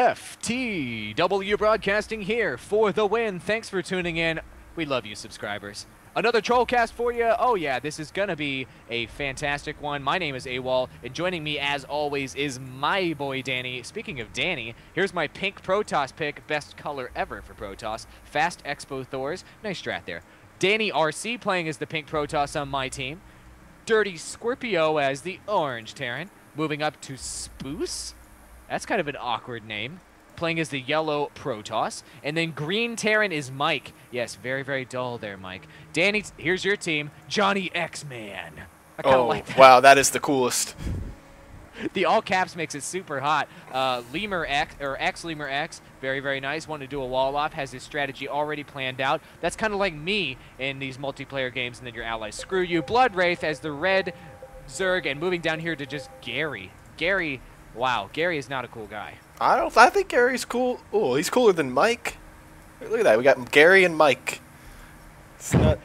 FTW Broadcasting here for the win. Thanks for tuning in. We love you, subscribers. Another Trollcast for you. Oh yeah, this is going to be a fantastic one. My name is AWOL, and joining me as always is my boy Danny. Speaking of Danny, here's my pink Protoss pick, best color ever for Protoss. Fast Expo Thors. Nice strat there. Danny RC playing as the pink Protoss on my team. Dirty Scorpio as the orange Terran. Moving up to Spoos. That's kind of an awkward name. Playing as the yellow Protoss. And then green Terran is Mike. Yes, very, very dull there, Mike. Danny, here's your team. Johnny X-Man. I kind of like that. Wow, that is the coolest. The all caps makes it super hot. Lemur X, or X Lemur X, very, very nice. Wanted to do a wall off, has his strategy already planned out. That's kind of like me in these multiplayer games, and then your allies screw you. Blood Wraith as the red Zerg, and moving down here to just Gary. Gary, wow, Gary is not a cool guy. I think Gary's cool. Oh, he's cooler than Mike. Look at that. We got Gary and Mike. It's not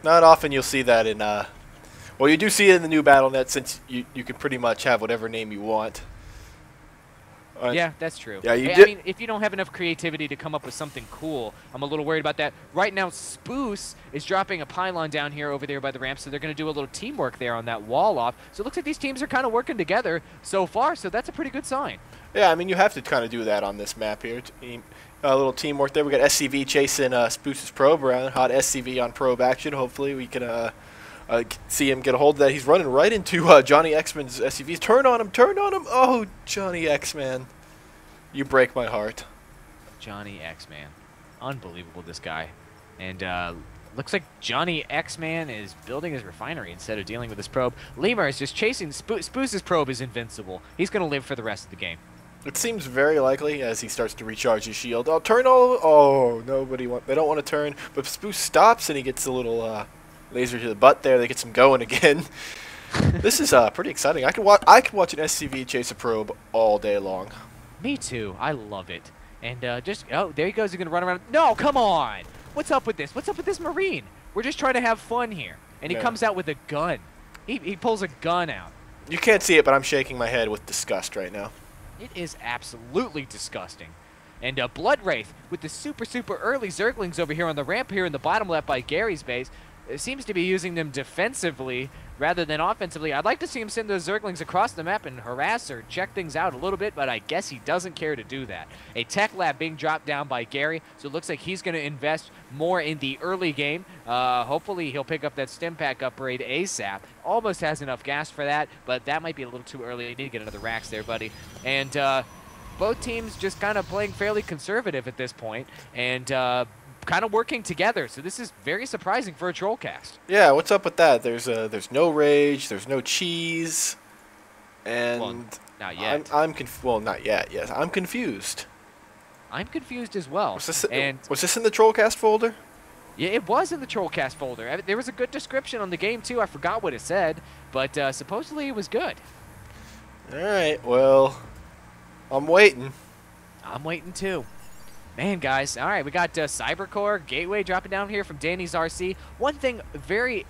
often you'll see that in well, you do see it in the new BattleNet, since you can pretty much have whatever name you want. Yeah, that's true. Yeah, I mean, if you don't have enough creativity to come up with something cool, I'm a little worried about that. Right now, Spoos is dropping a pylon down here over there by the ramp, so they're going to do a little teamwork there on that wall off. So it looks like these teams are kind of working together so far, so that's a pretty good sign. Yeah, I mean, you have to kind of do that on this map here. A little teamwork there. We got SCV chasing Spoos' probe around. Hot SCV on probe action. Hopefully we can see him get a hold of that. He's running right into Johnny X-Man's SCVs. Turn on him! Turn on him! Oh, Johnny X-Man. You break my heart. Johnny X-Man. Unbelievable, this guy. And looks like Johnny X-Man is building his refinery instead of dealing with his probe. Lemur is just chasing. Spoos' probe is invincible. He's going to live for the rest of the game. It seems very likely as he starts to recharge his shield. I'll turn all. Oh, they don't want to turn. But Spoos stops and he gets a little laser to the butt there. They get some going again. This is pretty exciting. I could watch an SCV chase a probe all day long. Me too. I love it. And oh, there he goes. He's going to run around. No, come on. What's up with this? What's up with this Marine? We're just trying to have fun here. And he comes out with a gun. He pulls a gun out. You can't see it, but I'm shaking my head with disgust right now. It is absolutely disgusting. And Blood Wraith with the super, super early Zerglings over here on the ramp here in the bottom left by Gary's base. It seems to be using them defensively rather than offensively. I'd like to see him send those Zerglings across the map and harass or check things out a little bit, but I guess he doesn't care to do that. A tech lab being dropped down by Gary, so it looks like he's going to invest more in the early game. Hopefully he'll pick up that stim pack upgrade ASAP. Almost has enough gas for that, but that might be a little too early. You need to get another racks there, buddy. And both teams just kind of playing fairly conservative at this point, and kind of working together, so this is very surprising for a Trollcast. Yeah, what's up with that? There's no rage, there's no cheese, and well, not yet. Well, not yet. Yes, I'm confused. I'm confused as well. Was this in the Trollcast folder? Yeah, it was in the Trollcast folder. There was a good description on the game too. I forgot what it said, but supposedly it was good. All right, well, I'm waiting. I'm waiting too. Man, guys, all right, we got Cybercore, Gateway dropping down here from Danny's RC. One thing very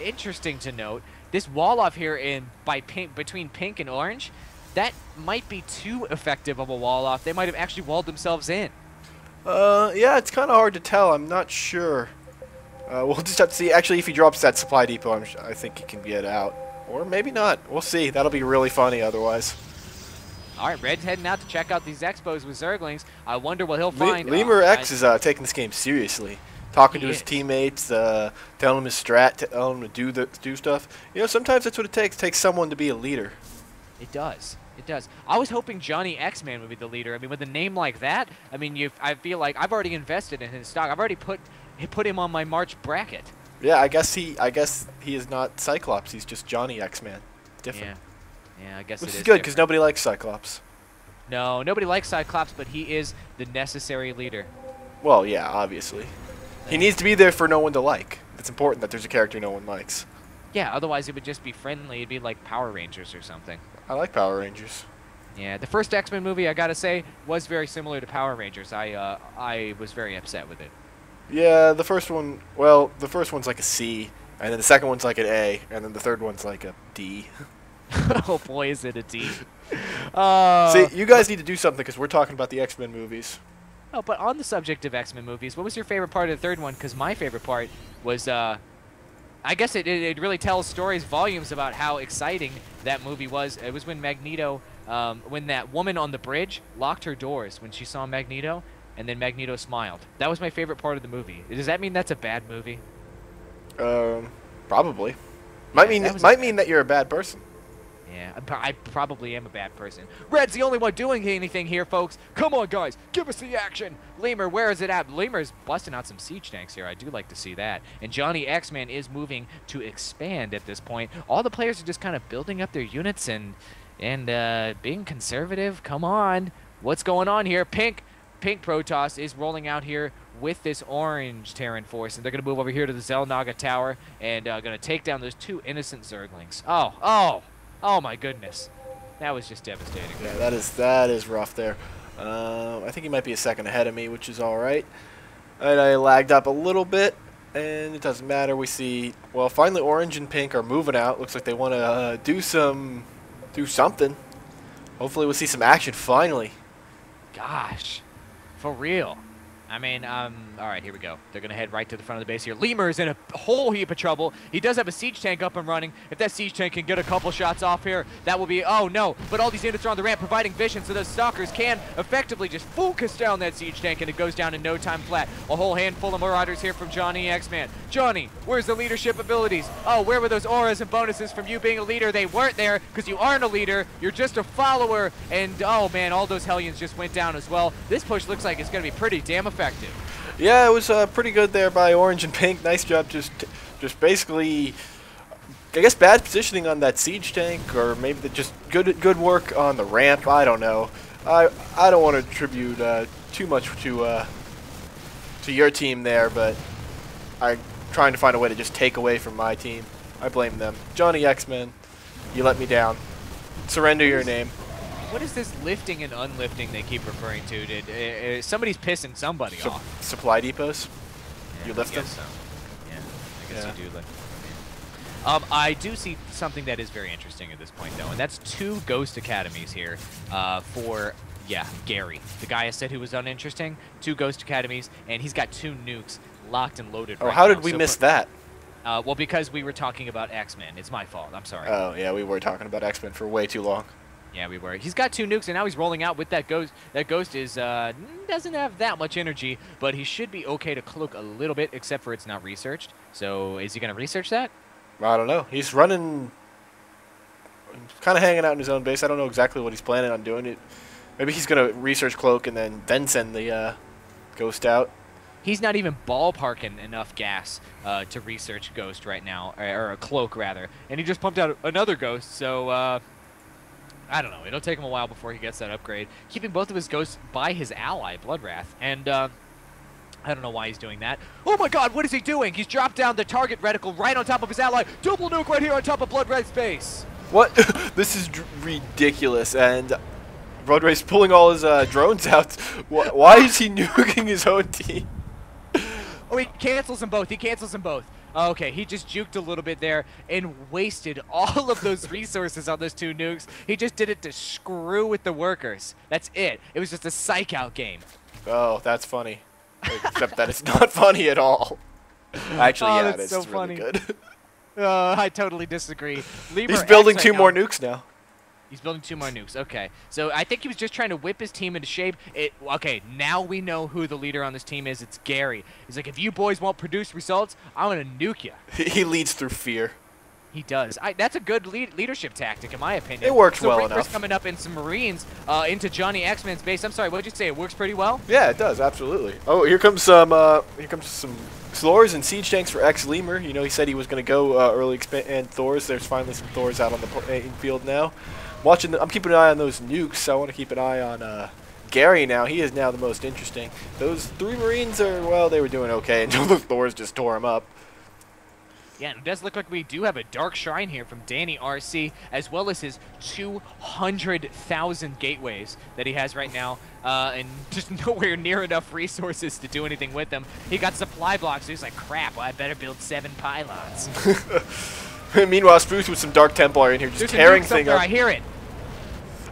interesting to note, this wall-off here between pink and orange, that might be too effective of a wall-off. They might have actually walled themselves in. Yeah, it's kind of hard to tell. I'm not sure. We'll just have to see. Actually, if he drops that supply depot, I think he can get out. Or maybe not. We'll see. That'll be really funny otherwise. All right, Red's heading out to check out these expos with Zerglings. I wonder what he'll find. Lemur X is taking this game seriously, talking to his teammates, telling him his strat, telling him to do stuff. You know, sometimes that's what it takes. It takes someone to be a leader. It does. It does. I was hoping Johnny X-Man would be the leader. I mean, with a name like that, I mean, I feel like I've already invested in his stock. I've already put him on my March bracket. Yeah, I guess he is not Cyclops. He's just Johnny X-Man. Different. Yeah, I guess Which it is good because nobody likes Cyclops. No, nobody likes Cyclops, but he is the necessary leader. Well, yeah, obviously. He needs to be there for no one to like. It's important that there's a character no one likes. Yeah, otherwise it would just be friendly. It'd be like Power Rangers or something. I like Power Rangers. Yeah, the first X-Men movie, I gotta say, was very similar to Power Rangers. I was very upset with it. Yeah, the first one, well, the first one's like a C, and then the second one's like an A, and then the third one's like a D. Oh boy, is it a team. See, you guys need to do something because we're talking about the X-Men movies. Oh, but on the subject of X-Men movies, what was your favorite part of the third one? Because my favorite part was, I guess it really tells stories, volumes about how exciting that movie was. It was when Magneto, when that woman on the bridge locked her doors when she saw Magneto, and then Magneto smiled. That was my favorite part of the movie. Does that mean that's a bad movie? Probably. Might mean that you're a bad person. Yeah, I probably am a bad person. Red's the only one doing anything here, folks. Come on, guys. Give us the action. Lemur, where is it at? Lemur's busting out some siege tanks here. I do like to see that. And Johnny X-Man is moving to expand at this point. All the players are just kind of building up their units and being conservative. Come on. What's going on here? Pink Protoss is rolling out here with this orange Terran force, and they're going to move over here to the Xel'Naga Tower and going to take down those two innocent Zerglings. Oh my goodness, that was just devastating. Yeah, that is rough there. I think he might be a second ahead of me, which is all right. And I lagged up a little bit, and it doesn't matter. We see, well, finally orange and pink are moving out. Looks like they want to do something. Hopefully we'll see some action finally. Gosh, for real. I mean, all right, here we go. They're going to head right to the front of the base here. Lemur is in a whole heap of trouble. He does have a siege tank up and running. If that siege tank can get a couple shots off here, that will be, oh no. But all these units are on the ramp providing vision, so those stalkers can effectively just focus down that siege tank, and it goes down in no time flat. A whole handful of Marauders here from Johnny X-Man. Johnny, where's the leadership abilities? Oh, where were those auras and bonuses from you being a leader? They weren't there because you aren't a leader. You're just a follower, and oh man, all those Hellions just went down as well. This push looks like it's going to be pretty damn effective. Yeah, it was pretty good there by orange and pink. Nice job, just basically, I guess, bad positioning on that siege tank, or maybe just good work on the ramp. I don't know. I don't want to attribute too much to your team there, but I'm trying to find a way to just take away from my team. I blame them. Johnny X-Men, you let me down. Surrender your name. What is this lifting and unlifting they keep referring to? Somebody's pissing somebody off. Supply depots? Yeah, you lift them? So. Yeah, I guess you do lift them. I do see something that is very interesting at this point, though, and that's 2 Ghost Academies here for, yeah, Gary. The guy I said who was uninteresting, 2 Ghost Academies, and he's got 2 nukes locked and loaded right now. Oh, how did we miss that? Well, because we were talking about X-Men. It's my fault. I'm sorry. Oh, yeah, we were talking about X-Men for way too long. Yeah, we were. He's got 2 nukes, and now he's rolling out with that Ghost. That Ghost is doesn't have that much energy, but he should be okay to cloak a little bit, except for it's not researched. So is he going to research that? I don't know. He's running, kind of hanging out in his own base. I don't know exactly what he's planning on doing. Maybe he's going to research cloak and then send the Ghost out. He's not even ballparking enough gas to research Ghost right now, or a cloak rather, and he just pumped out another Ghost. So. I don't know. It'll take him a while before he gets that upgrade. Keeping both of his ghosts by his ally, Bloodwrath. And I don't know why he's doing that. Oh my god, what is he doing? He's dropped down the target reticle right on top of his ally. Double nuke right here on top of Bloodwrath's base. What? This is ridiculous. And Bloodwrath's pulling all his drones out. Why is he nuking his own team? Oh, he cancels them both. He cancels them both. Okay, he just juked a little bit there and wasted all of those resources on those 2 nukes. He just did it to screw with the workers. That's it. It was just a psych-out game. Oh, that's funny. Except that it's not funny at all. Actually, yeah, it's so really good. I totally disagree. He's building 2 more nukes now. He's building 2 more nukes. Okay. So I think he was just trying to whip his team into shape. Okay, now we know who the leader on this team is. It's Gary. He's like, if you boys won't produce results, I'm going to nuke you. He leads through fear. He does. That's a good leadership tactic, in my opinion. It works well enough. enough. Coming up in some Marines into Johnny X-Men's base. I'm sorry, what did you say? It works pretty well? Yeah, it does, absolutely. Oh, here comes some Thors and siege tanks for Lemur. You know, he said he was going to go early expand Thors. There's finally some Thors out on the playing field now. I'm keeping an eye on those nukes. I want to keep an eye on Gary now. He is now the most interesting. Those 3 Marines are, well, they were doing okay until the Thors just tore them up. Yeah, it does look like we do have a Dark Shrine here from Danny RC, as well as his 200,000 gateways that he has right now, and just nowhere near enough resources to do anything with them. He got supply blocks, so he's like, crap, well, I better build 7 pylons. Meanwhile, Spoos with some Dark Templar in here, just There's tearing a nuke thing somewhere, up. I hear it.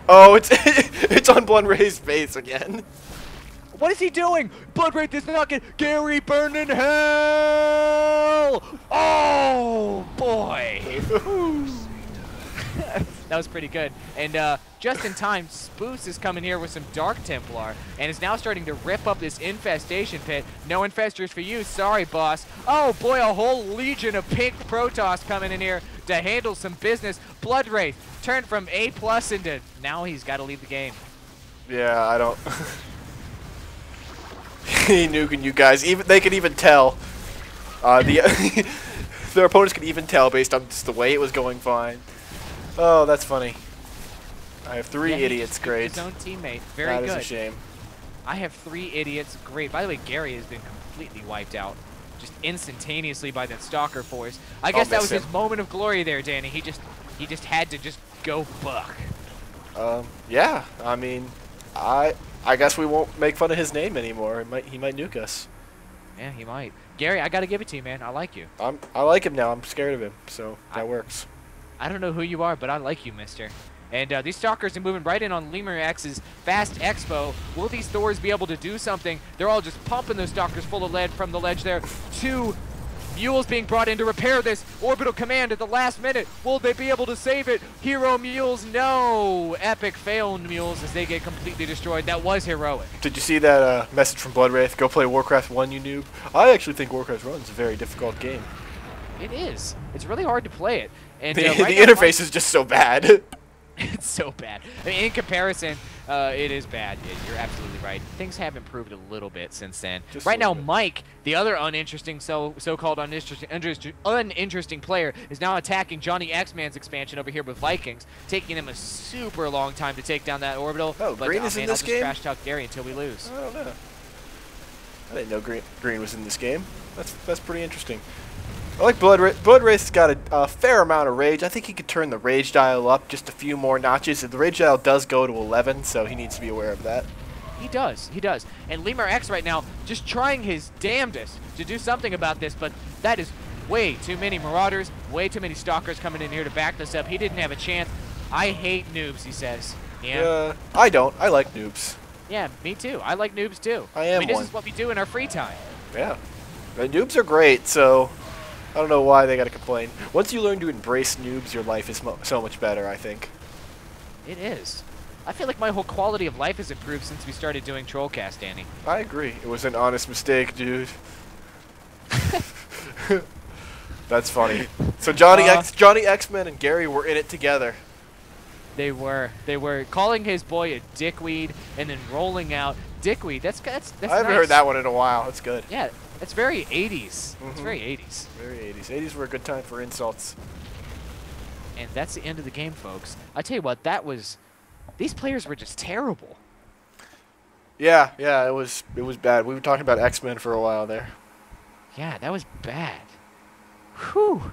Oh, it's on Bloodwraith's face again. What is he doing? Bloodwraith is knocking Gary burn in hell! Oh, boy. That was pretty good. And just in time, Spoos is coming here with some Dark Templar and is now starting to rip up this infestation pit. No infestors for you. Sorry, boss. Oh, boy, a whole legion of pink Protoss coming in here to handle some business. Bloodwraith turned from A+ into now he's got to leave the game. Yeah, I don't... Nuking you guys. They could even tell. Their opponents could even tell based on just the way it was going fine. Oh, that's funny. I have 3 idiots. Great. His own teammate. Very good. That is a shame. I have 3 idiots. Great. By the way, Gary has been completely wiped out, just instantaneously by that Stalker force. I guess that was his moment of glory there, Danny. He just had to just go buck. Yeah. I mean, I guess we won't make fun of his name anymore. He might nuke us. Yeah, he might. Gary, I gotta give it to you, man. I like you. I like him now. I'm scared of him, so that works. I don't know who you are, but I like you, mister. And these Stalkers are moving right in on Lemur X's Fast Expo. Will these Thors be able to do something? They're all just pumping those Stalkers full of lead from the ledge there. 2 Mules being brought in to repair this orbital command at the last minute. Will they be able to save it? Hero Mules, no. Epic fail Mules as they get completely destroyed. That was heroic. Did you see that message from Bloodwraith? Go play Warcraft 1, you noob. I actually think Warcraft 1 is a very difficult game. It is. It's really hard to play it. And the interface is just so bad. It's so bad. I mean, in comparison, it is bad. You're absolutely right. Things have improved a little bit since then. Just right now, Mike, the other uninteresting, so-called uninteresting player, is now attacking Johnny X-Man's expansion over here with Vikings, taking him a super long time to take down that orbital. Oh, but, Green is in this game? I'll just trash talk Gary until we lose. I don't know. I didn't know Green was in this game. That's pretty interesting. I like Bloodwraith. Bloodwraith's got a fair amount of rage. I think he could turn the rage dial up just a few more notches. The rage dial does go to 11, so he needs to be aware of that. He does. He does. And Lemur X right now just trying his damnedest to do something about this, but that is way too many Marauders, way too many Stalkers coming in here to back this up. He didn't have a chance. I hate noobs, he says. Yeah. I don't. I like noobs. Yeah, me too. I like noobs too. I mean, this is what we do in our free time. Yeah. Noobs are great, so I don't know why they gotta complain. Once you learn to embrace noobs, your life is so much better, I think. It is. I feel like my whole quality of life has improved since we started doing Trollcast, Danny. I agree. It was an honest mistake, dude. That's funny. So Johnny X-Men and Gary were in it together. They were. They were calling his boy a dickweed and then rolling out dickweed. That's I haven't heard that one in a while. That's good. Yeah, it's very 80s. It's very 80s. Very 80s. 80s were a good time for insults. And that's the end of the game, folks. I tell you what, that was. These players were just terrible. Yeah, it was bad. We were talking about X-Men for a while there. Yeah, that was bad. Whew.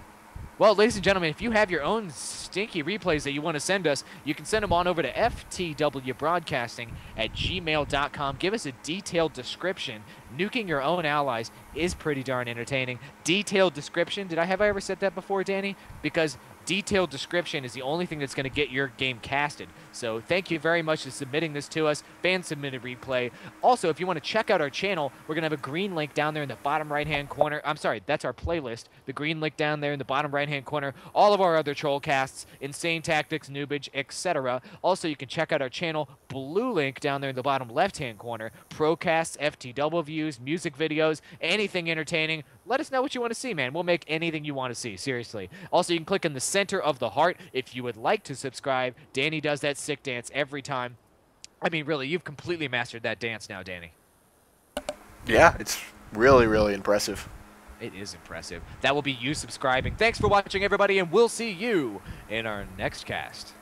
Well, ladies and gentlemen, if you have your own stinky replays that you want to send us, you can send them on over to FTWBROADCASTING@gmail.com. Give us a detailed description. Nuking your own allies is pretty darn entertaining. Detailed description. Have I ever said that before, Danny? Because detailed description is the only thing that's going to get your game casted. So thank you very much for submitting this to us. Fan-submitted replay. Also, if you want to check out our channel, we're going to have a green link down there in the bottom right-hand corner. I'm sorry, that's our playlist. The green link down there in the bottom right-hand corner. All of our other Trollcasts, Insane Tactics, Noobage, etc. Also, you can check out our channel, blue link down there in the bottom left-hand corner. Procasts, FTW views, music videos, anything entertaining. Let us know what you want to see, man. We'll make anything you want to see, seriously. Also, you can click in the center of the heart if you would like to subscribe. Danny does that sick dance every time. I mean, really, you've completely mastered that dance now, Danny. Yeah, it's really, really impressive. It is impressive. That will be you subscribing. Thanks for watching, everybody, and we'll see you in our next cast.